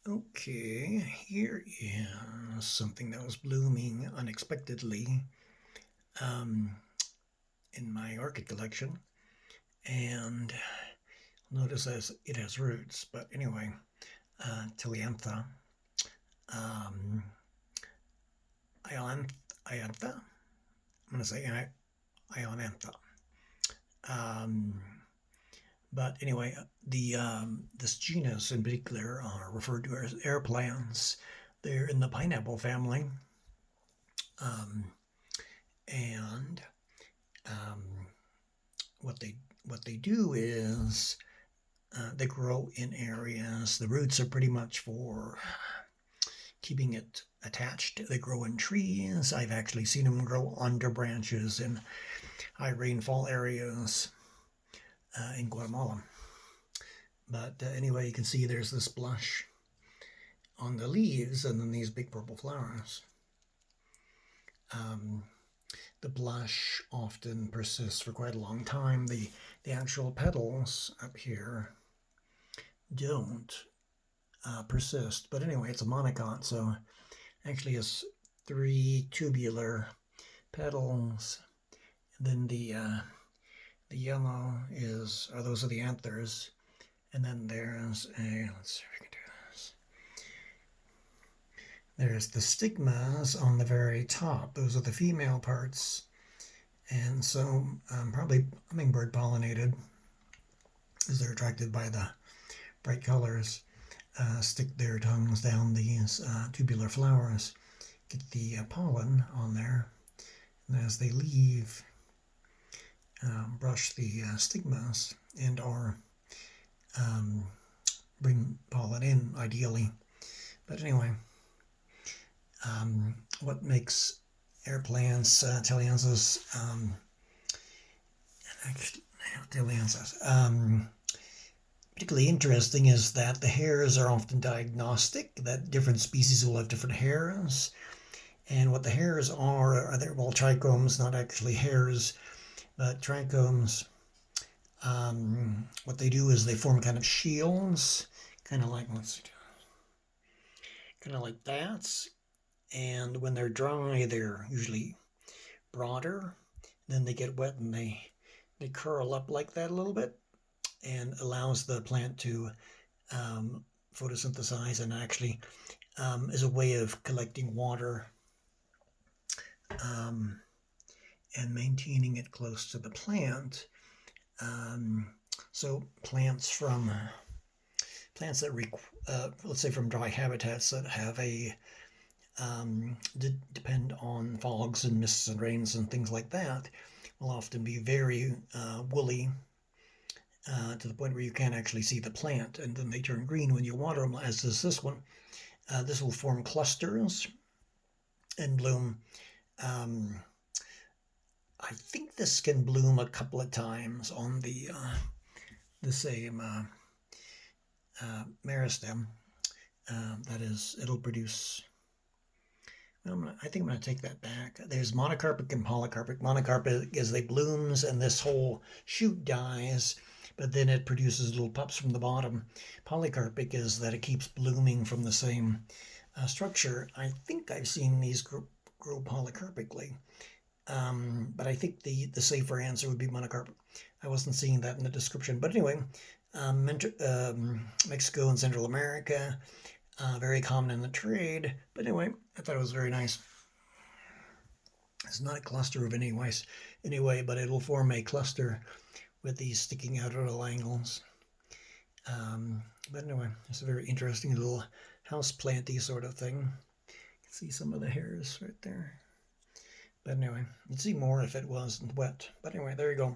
Okay, here is something that was blooming unexpectedly um, in my orchid collection, and notice as it has roots. But anyway, Tillandisa, um, ionatha. I'm going to say ionantha. Um, but anyway, the this genus in particular are referred to as air plants. They're in the pineapple family, um, and um, what they do is they grow in areas. The roots are pretty much for keeping it attached. They grow in trees. I've actually seen them grow under branches in high rainfall areas in Guatemala. But anyway, you can see there's this blush on the leaves and then these big purple flowers. The blush often persists for quite a long time. The actual petals up here don't persist. But anyway, it's a monocot, so actually it's 3 tubular petals. And then the yellow those are the anthers. And then there's let's see if we can do this. There's the stigmas on the very top. Those are the female parts. And so probably hummingbird pollinated, as they're attracted by the bright colors, stick their tongues down these tubular flowers, get the pollen on there, and as they leave, brush the stigmas and or bring pollen in, ideally. But anyway, what makes air plants, Tillandisas, particularly interesting is that the hairs are often diagnostic, that different species will have different hairs. And what the hairs are they're, well, trichomes, not actually hairs, but trichomes. What they do is they form kind of shields, kind of like, kind of like that. And when they're dry, they're usually broader. Then they get wet and they curl up like that a little bit, and allows the plant to photosynthesize, and actually is a way of collecting water and maintaining it close to the plant. So plants that let's say from dry habitats that have depend on fogs and mists and rains and things like that, will often be very woolly, to the point where you can't actually see the plant, and then they turn green when you water them, as does this one. This will form clusters and bloom. I think this can bloom a couple of times on the same meristem. That is, it'll produce. I think I'm going to take that back. There's monocarpic and polycarpic. Monocarpic is they blooms and this whole shoot dies, but then it produces little pups from the bottom. Polycarpic is that it keeps blooming from the same structure. I think I've seen these grow polycarpically, but I think the safer answer would be monocarpic. I wasn't seeing that in the description, but anyway, Mexico and Central America. Very common in the trade, but anyway, I thought it was very nice. It's not a cluster of any anyway, but it'll form a cluster with these sticking out at all angles. But anyway, it's a very interesting little house planty sort of thing. You can see some of the hairs right there. But anyway, you'd see more if it wasn't wet. But anyway, there you go.